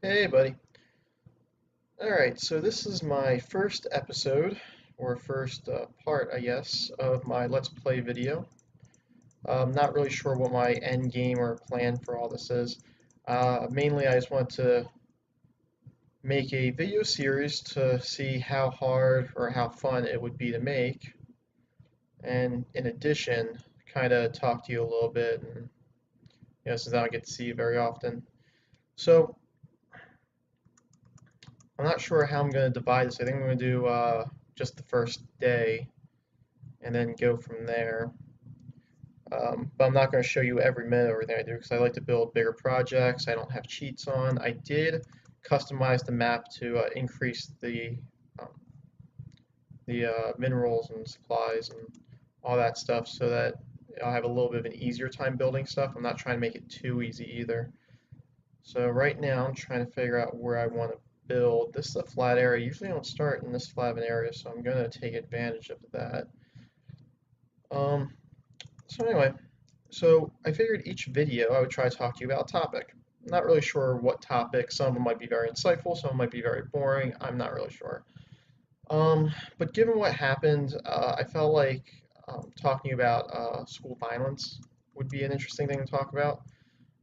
Hey, buddy. Alright, so this is my first episode, or first part, I guess, of my Let's Play video. I'm not really sure what my end game or plan for all this is. Mainly, I just want to make a video series to see how hard or how fun it would be to make, and in addition, kind of talk to you a little bit, and since I don't get to see you very often. So, I'm not sure how I'm going to divide this. I think I'm going to do just the first day and then go from there. But I'm not going to show you every minute of everything I do because I like to build bigger projects. I don't have cheats on. I did customize the map to increase um, the minerals and supplies and all that stuff so that I'll have a little bit of an easier time building stuff. I'm not trying to make it too easy either. So right now I'm trying to figure out where I want to build. This is a flat area. Usually I don't start in this flat of an area, so I'm going to take advantage of that. Um, so anyway, so I figured each video I would try to talk to you about a topic. I'm not really sure what topic. Some of them might be very insightful, some might be very boring. I'm not really sure. But given what happened, I felt like talking about school violence would be an interesting thing to talk about.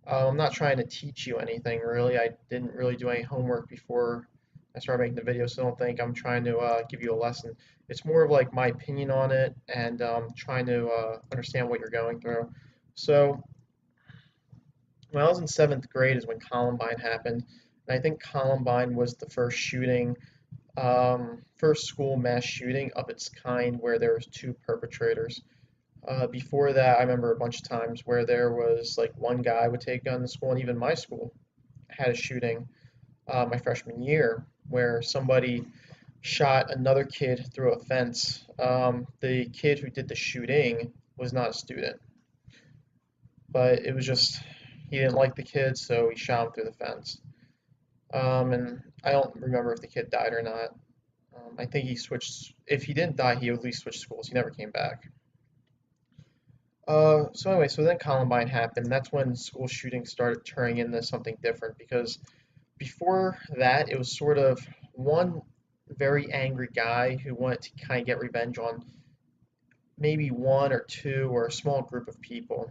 I'm not trying to teach you anything really. I didn't really do any homework before I started making the video, so don't think I'm trying to give you a lesson. It's more of like my opinion on it and trying to understand what you're going through. So when I was in seventh grade is when Columbine happened, and I think Columbine was the first shooting, first school mass shooting of its kind where there was two perpetrators. Before that, I remember a bunch of times where there was like one guy would take a gun to school, and even my school had a shooting my freshman year where somebody shot another kid through a fence. The kid who did the shooting was not a student, but it was just he didn't like the kid, so he shot him through the fence. And I don't remember if the kid died or not. I think he switched. If he didn't die, he at least switched schools. He never came back. So anyway, so then Columbine happened. That's when school shootings started turning into something different because before that, it was sort of one very angry guy who wanted to kind of get revenge on maybe one or two or a small group of people.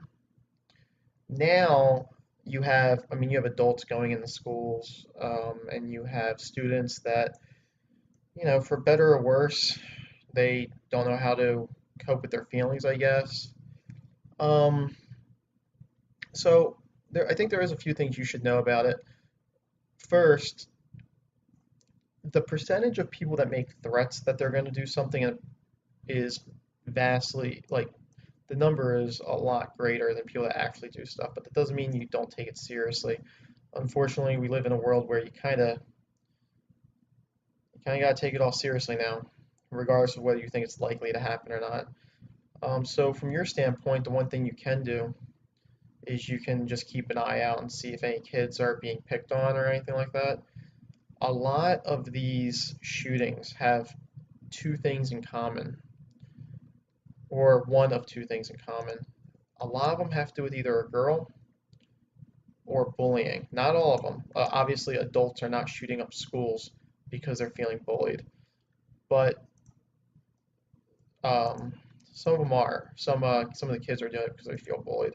Now you have, I mean, you have adults going into schools, and you have students that, for better or worse, they don't know how to cope with their feelings, I guess. Um, so I think there is a few things you should know about it. First, the percentage of people that make threats that they're going to do something is vastly, like, the number is a lot greater than people that actually do stuff, but that doesn't mean you don't take it seriously. Unfortunately, we live in a world where you kind of got to take it all seriously now, regardless of whether you think it's likely to happen or not. So from your standpoint, the one thing you can do is you can just keep an eye out and see if any kids are being picked on or anything like that. A lot of these shootings have two things in common, or one of two things in common. A lot of them have to do with either a girl or bullying. Not all of them. Obviously, adults are not shooting up schools because they're feeling bullied, but um, some of them are. Some of the kids are doing it because they feel bullied.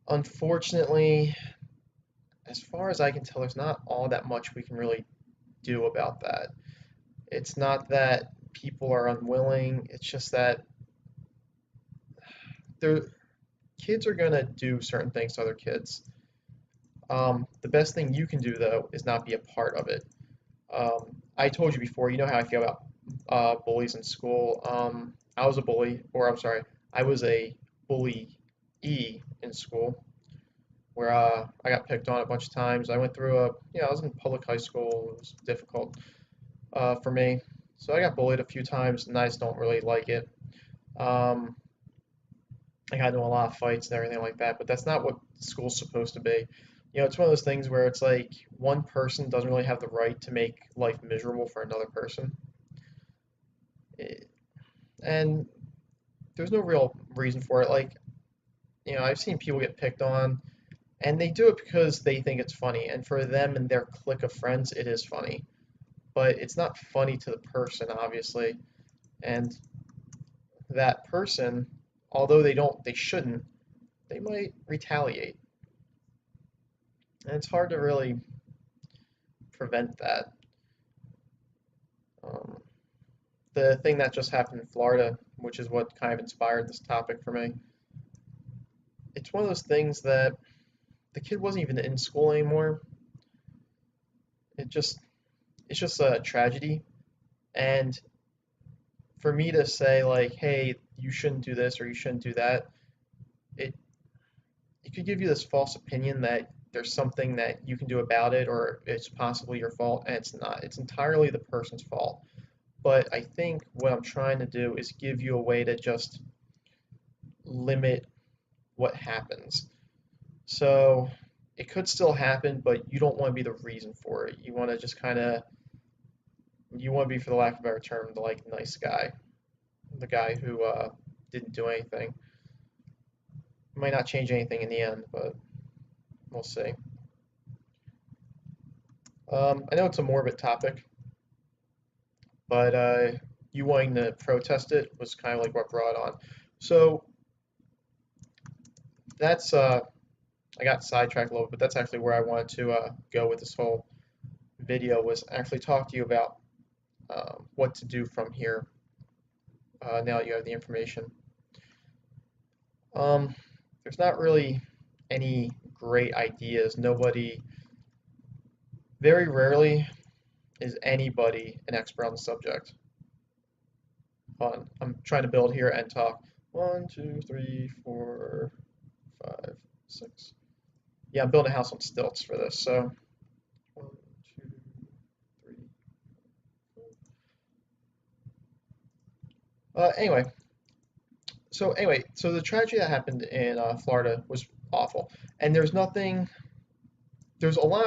Unfortunately, as far as I can tell, there's not all that much we can really do about that. It's not that people are unwilling. It's just that they're kids are gonna do certain things to other kids. The best thing you can do though is not be a part of it. I told you before, you know how I feel about bullies in school. I was a bully, or I'm sorry, I was a bully in school where I got picked on a bunch of times. I went through I was in public high school. It was difficult for me. So I got bullied a few times, and I just don't really like it. Um, I got into a lot of fights and everything like that, but that's not what school's supposed to be. It's one of those things where it's like one person doesn't really have the right to make life miserable for another person. It, and there's no real reason for it. Like, I've seen people get picked on, And they do it because they think it's funny, and for them and their clique of friends, it is funny. But it's not funny to the person, obviously. And that person, although they shouldn't, they might retaliate. And it's hard to really prevent that. Um, the thing that just happened in Florida, which is what kind of inspired this topic for me, it's one of those things that the kid wasn't even in school anymore. It just it's just a tragedy. And for me to say like, hey, you shouldn't do this or you shouldn't do that, it it could give you this false opinion that there's something that you can do about it or it's possibly your fault, and it's not. It's entirely the person's fault. But I think what I'm trying to do is give you a way to just limit what happens. So it could still happen, but you don't want to be the reason for it. You want to just kind of, you want to be, for the lack of a better term, the like nice guy, the guy who didn't do anything. Might not change anything in the end, but we'll see. I know it's a morbid topic, but you wanting to protest it was kind of like what brought it on. So that's I got sidetracked a little bit, but that's actually where I wanted to go with this whole video, was actually talk to you about what to do from here now that you have the information. Um, there's not really any great ideas. Nobody, very rarely is anybody an expert on the subject. Hold on, I'm trying to build here and talk. 1, 2, 3, 4, 5, 6. Yeah, I'm building a house on stilts for this. So 1, 2, 3. Anyway, so the tragedy that happened in Florida was awful, and there's a lot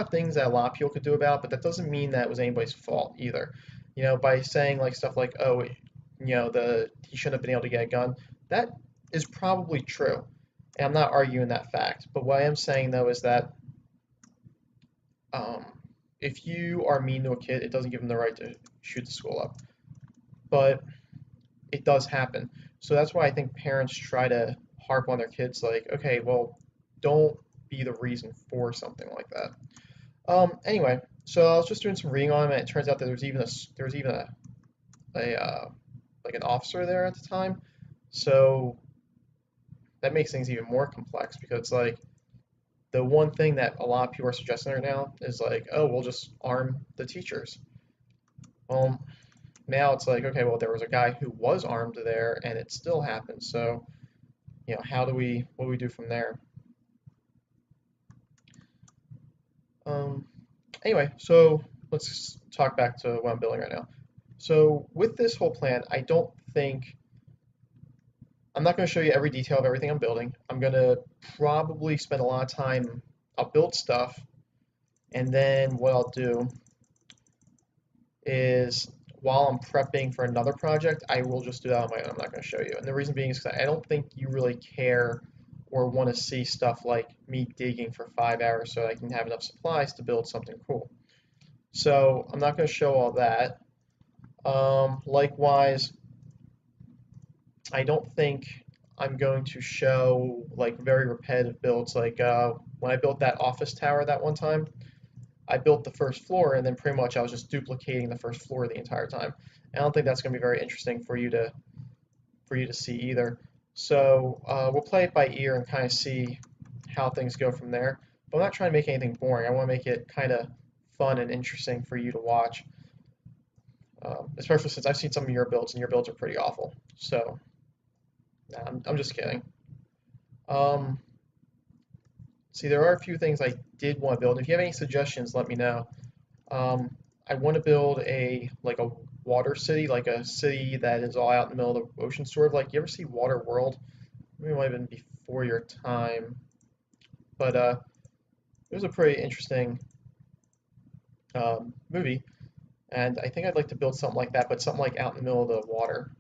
of things that a lot of people could do about, but that doesn't mean that it was anybody's fault either. You know, by saying like stuff like, oh, the he shouldn't have been able to get a gun, that is probably true, and I'm not arguing that fact. But what I am saying though is that um, if you are mean to a kid, it doesn't give them the right to shoot the school up. But it does happen. So that's why I think parents try to harp on their kids like, okay, well, don't be the reason for something like that. Anyway, so I was just doing some reading on him, and it turns out that there was even a like an officer there at the time. So that makes things even more complex because like the one thing that a lot of people are suggesting right now is like, oh, we'll just arm the teachers. Well, now it's like, okay, well, there was a guy who was armed there, and it still happened. So, what do we do from there? Um, anyway, so let's talk back to what I'm building right now. So with this whole plan, I'm not going to show you every detail of everything I'm building. I'm going to probably spend a lot of time, I'll build stuff, and then what I'll do is while I'm prepping for another project, I will just do that on my own. I'm not going to show you. And the reason being is because I don't think you really care or want to see stuff like me digging for 5 hours so I can have enough supplies to build something cool. So I'm not going to show all that. Likewise, I don't think I'm going to show like very repetitive builds. Like when I built that office tower that one time, I built the first floor and then pretty much I was just duplicating the first floor the entire time. And I don't think that's going to be very interesting for you to see either. So we'll play it by ear and kind of see how things go from there. But I'm not trying to make anything boring. I want to make it kind of fun and interesting for you to watch. Especially since I've seen some of your builds and your builds are pretty awful. So nah, I'm just kidding. Um, see, there are a few things I did want to build. If you have any suggestions, let me know. Um, I want to build a water city, like a city that is all out in the middle of the ocean, sort of like, you ever see Water World? Maybe it might have been before your time, but it was a pretty interesting movie, and I think I'd like to build something like that, but something like out in the middle of the water.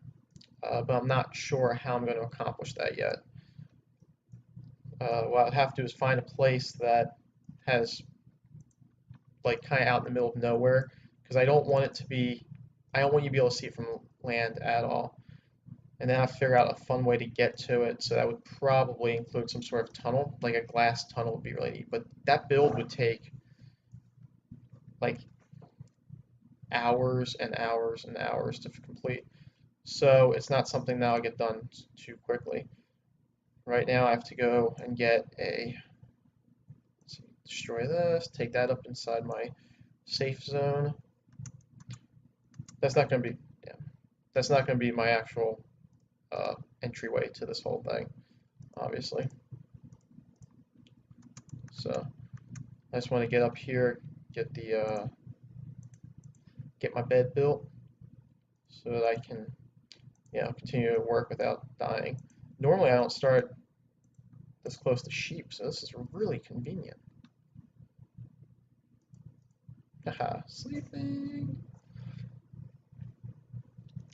But I'm not sure how I'm going to accomplish that yet. what I'd have to do is find a place that has like kind of out in the middle of nowhere, because I don't want it to be, I don't want you to be able to see it from land at all. And then I have to figure out a fun way to get to it. So that would probably include some sort of tunnel, like a glass tunnel would be really neat. But that build would take like hours and hours and hours to complete. So it's not something that I'll get done too quickly. Right now I have to go and get a, let's see, destroy this, take that up inside my safe zone. That's not going to be, yeah, that's not going to be my actual entryway to this whole thing, obviously. So I just want to get up here, get the get my bed built so that I can, you know, continue to work without dying. Normally I don't start this close to sheep, so this is really convenient. Haha, sleeping.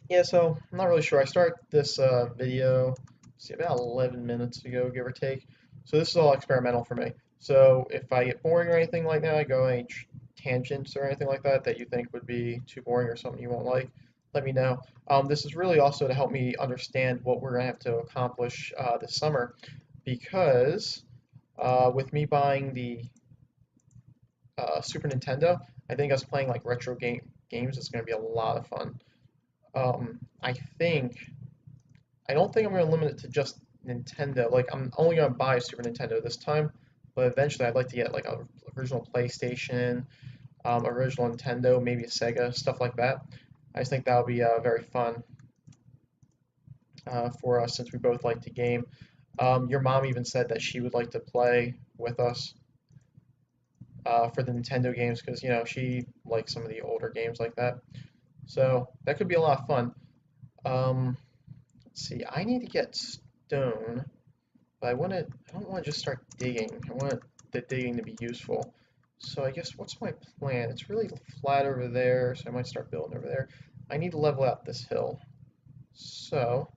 Yeah, so I'm not really sure. I start this video, see, about 11 minutes ago, give or take. So this is all experimental for me. So if I get boring or anything like that, I go any tangents or anything like that that you think would be too boring or something you won't like, let me know. This is really also to help me understand what we're going to have to accomplish this summer, because with me buying the Super Nintendo, I think us playing like retro games is going to be a lot of fun. I think I don't think I'm going to limit it to just Nintendo. Like I'm only going to buy a Super Nintendo this time, but eventually I'd like to get like a original PlayStation, original Nintendo, maybe a Sega, stuff like that. I just think that would be very fun for us since we both like to game. Your mom even said that she would like to play with us for the Nintendo games because you know she likes some of the older games like that. So that could be a lot of fun. Um, let's see, I need to get stone, but I don't want to just start digging. I want the digging to be useful. So I guess what's my plan? It's really flat over there, so I might start building over there. I need to level out this hill. So,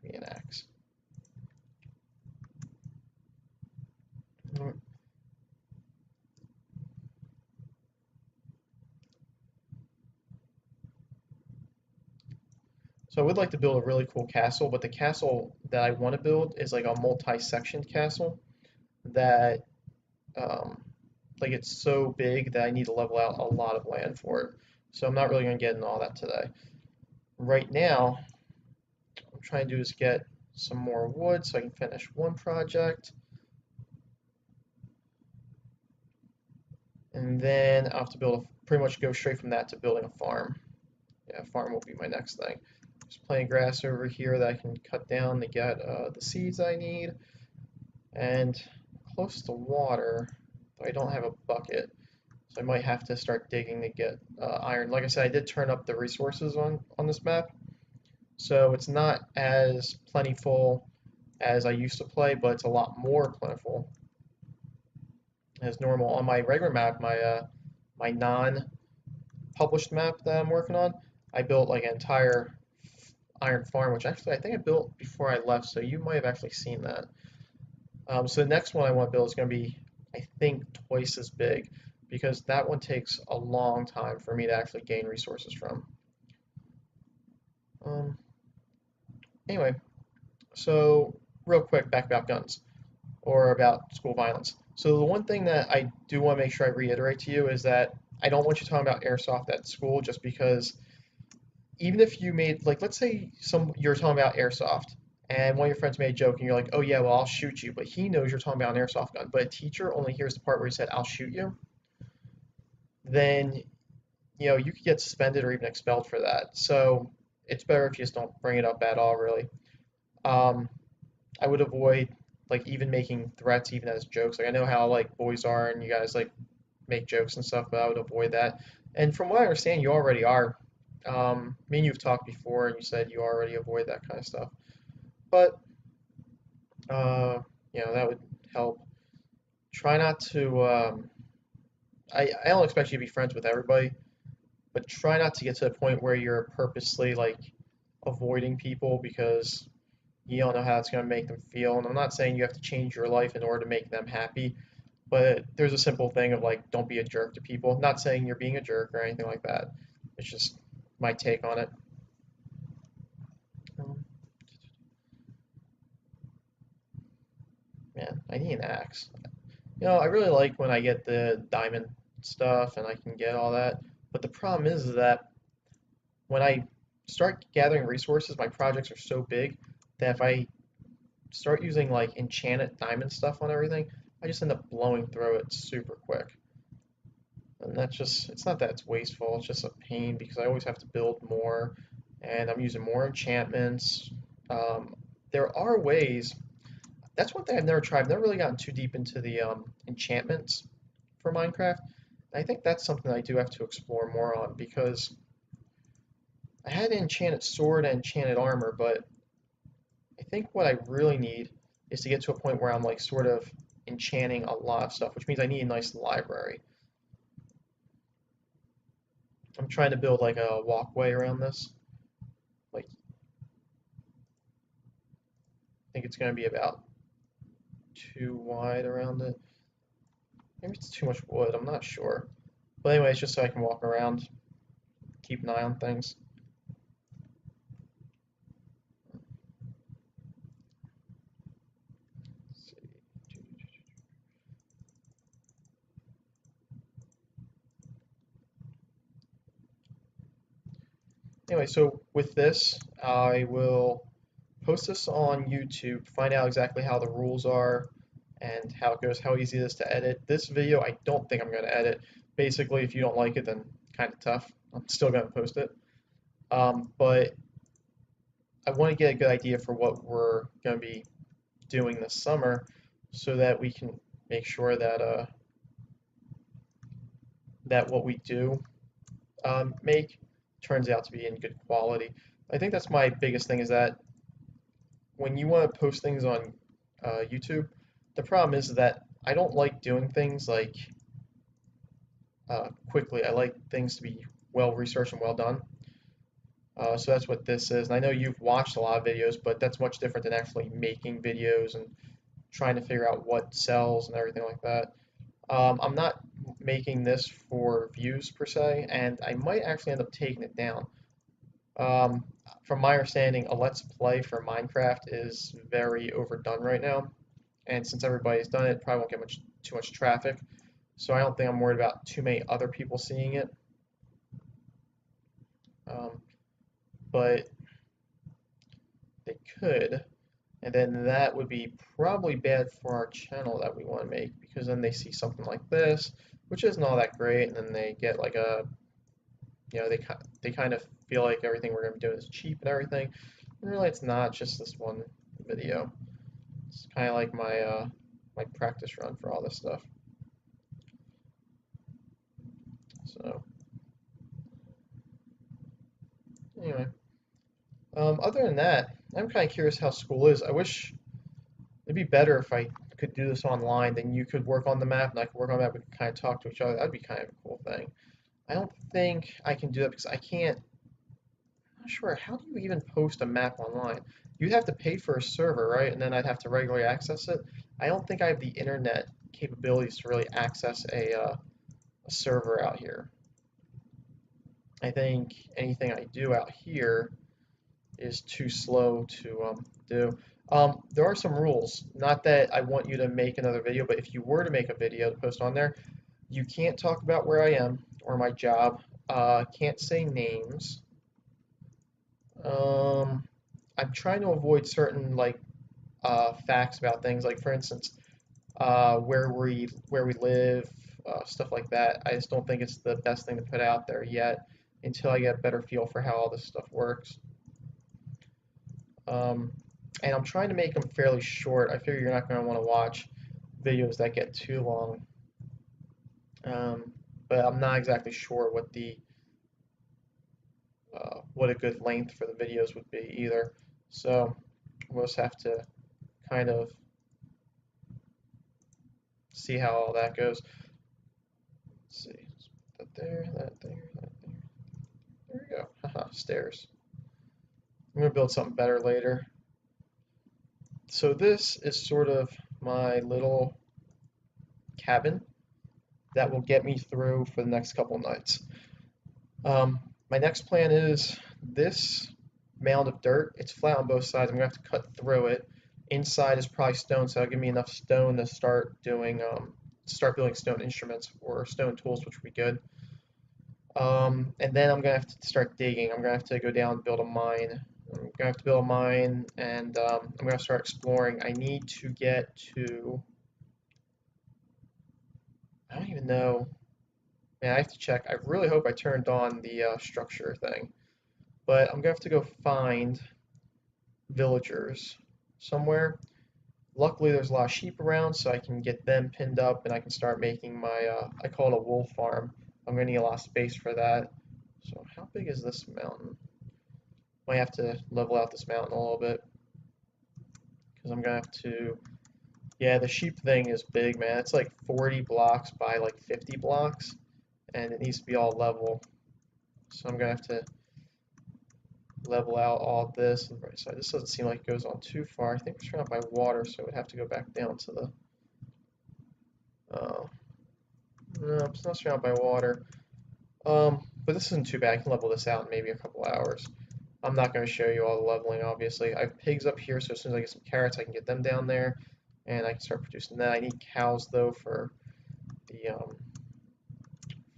give me an axe. So I would like to build a really cool castle, but the castle that I want to build is like a multi-sectioned castle that um, like it's so big that I need to level out a lot of land for it. So I'm not really going to get into all that today. Right now, what I'm trying to do is get some more wood so I can finish one project. And then I'll have to pretty much go straight from that to building a farm. Yeah, farm will be my next thing. Just plenty grass over here that I can cut down to get the seeds I need. And close to water, but I don't have a bucket. So I might have to start digging to get iron. Like I said, I did turn up the resources on this map. So it's not as plentiful as I used to play, but it's a lot more plentiful as normal. On my regular map, my non-published map that I'm working on, I built like an entire iron farm, which actually I think I built before I left, so you might have actually seen that. So the next one I want to build is going to be, I think, twice as big, because that one takes a long time for me to actually gain resources from. Um, anyway, so real quick, back about guns, or about school violence. So the one thing that I do want to make sure I reiterate to you is that I don't want you talking about airsoft at school, just because even if you made, like, let's say you're talking about airsoft and one of your friends made a joke and you're like, oh yeah, well, I'll shoot you, but he knows you're talking about an airsoft gun, but a teacher only hears the part where he said, I'll shoot you, then you know you could get suspended or even expelled for that. So it's better if you just don't bring it up at all, really. um, I would avoid like even making threats even as jokes. Like I know how like boys are and you guys like make jokes and stuff, but I would avoid that. And from what I understand, you already are. Me and you've talked before, and you said you already avoid that kind of stuff. But uh, you know that would help. Try not to. I don't expect you to be friends with everybody, but try not to get to the point where you're purposely like avoiding people because you don't know how it's going to make them feel. And I'm not saying you have to change your life in order to make them happy, but there's a simple thing of like, don't be a jerk to people. Not saying you're being a jerk or anything like that. It's just my take on it. Um, Man, I need an axe. I really like when I get the diamond stuff and I can get all that. But the problem is that when I start gathering resources, my projects are so big that if I start using like enchanted diamond stuff on everything, I just end up blowing through it super quick. And that's just, it's not that it's wasteful, it's just a pain because I always have to build more and I'm using more enchantments. Um, there are ways, that's one thing I've never tried. I've never really gotten too deep into the enchantments for Minecraft. I think that's something I do have to explore more on because I had an enchanted sword and enchanted armor, but I think what I really need is to get to a point where I'm like sort of enchanting a lot of stuff, which means I need a nice library. I'm trying to build like a walkway around this. Like, I think it's going to be about 2 wide around it. Maybe it's too much wood, I'm not sure. But anyway, it's just so I can walk around, keep an eye on things. Let's see. Anyway, so with this, I will post this on YouTube, find out exactly how the rules are and how it goes, how easy it is to edit. This video, I don't think I'm going to edit. Basically, if you don't like it, then kind of tough. I'm still going to post it. But I want to get a good idea for what we're going to be doing this summer so that we can make sure that that what we do make turns out to be in good quality. I think that's my biggest thing is that when you want to post things on YouTube, the problem is that I don't like doing things like quickly. I like things to be well researched and well done. So that's what this is. And I know you've watched a lot of videos, but that's much different than actually making videos and trying to figure out what sells and everything like that. I'm not making this for views per se, and I might actually end up taking it down. Um, from my understanding, a Let's Play for Minecraft is very overdone right now, and since everybody's done it, it probably won't get too much traffic. So I don't think I'm worried about too many other people seeing it. Um, but they could, and then that would be probably bad for our channel that we want to make because then they see something like this, which isn't all that great, and then they get like a, they kind of feel like everything we're going to be doing is cheap and everything. And really, it's not just this one video. It's kind of like my practice run for all this stuff. So anyway, other than that, I'm kind of curious how school is. I wish it'd be better if I could do this online. Then you could work on the map and I could work on the map. We could kind of talk to each other. That'd be kind of a cool thing. I don't think I can do that because I can't. I'm not sure. How do you even post a map online? You'd have to pay for a server, right? And then I'd have to regularly access it. I don't think I have the internet capabilities to really access a server out here. I think anything I do out here is too slow to do. There are some rules. Not that I want you to make another video, but if you were to make a video to post on there, you can't talk about where I am or my job. Can't say names. I'm trying to avoid certain like facts about things, like for instance, where we live, stuff like that. I just don't think it's the best thing to put out there yet until I get a better feel for how all this stuff works. Um, and I'm trying to make them fairly short. I figure you're not going to want to watch videos that get too long. But I'm not exactly sure what a good length for the videos would be either. So we'll just have to kind of see how all that goes. Let's see, that there, that there, that there. There we go. Haha, stairs. I'm gonna build something better later. So this is sort of my little cabin that will get me through for the next couple nights. My next plan is this mound of dirt. It's flat on both sides. I'm gonna have to cut through it. Inside is probably stone, so that'll give me enough stone to start building stone instruments or stone tools, which would be good. And then I'm gonna have to start digging. I'm gonna have to go down and build a mine. I'm gonna have to build a mine, and I'm gonna start exploring. I need to get to. I don't even know. Man, I have to check. I really hope I turned on the structure thing. But I'm gonna have to go find villagers somewhere. Luckily, there's a lot of sheep around, so I can get them pinned up, and I can start making my. I call it a wool farm. I'm gonna need a lot of space for that. So how big is this mountain? Might have to level out this mountain a little bit because I'm gonna have to. Yeah, the sheep thing is big, man. It's like 40 blocks by like 50 blocks, and it needs to be all level. So I'm gonna have to level out all this on the right side. This doesn't seem like it goes on too far. I think we're surrounded by water, so it would have to go back down to the. Uh, no, it's not surrounded by water. But this isn't too bad. I can level this out in maybe a couple hours. I'm not going to show you all the leveling, obviously. I have pigs up here, so as soon as I get some carrots, I can get them down there, and I can start producing that. I need cows though the um,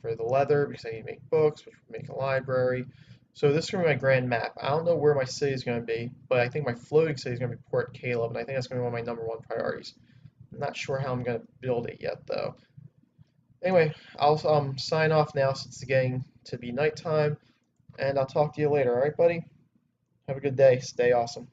for the leather because I need to make books, which would make a library. So this is going to be my grand map. I don't know where my city is going to be, but I think my floating city is going to be Port Caleb, and I think that's going to be one of my number one priorities. I'm not sure how I'm going to build it yet, though. Anyway, I'll sign off now since it's getting to be nighttime, and I'll talk to you later. All right, buddy? Have a good day. Stay awesome.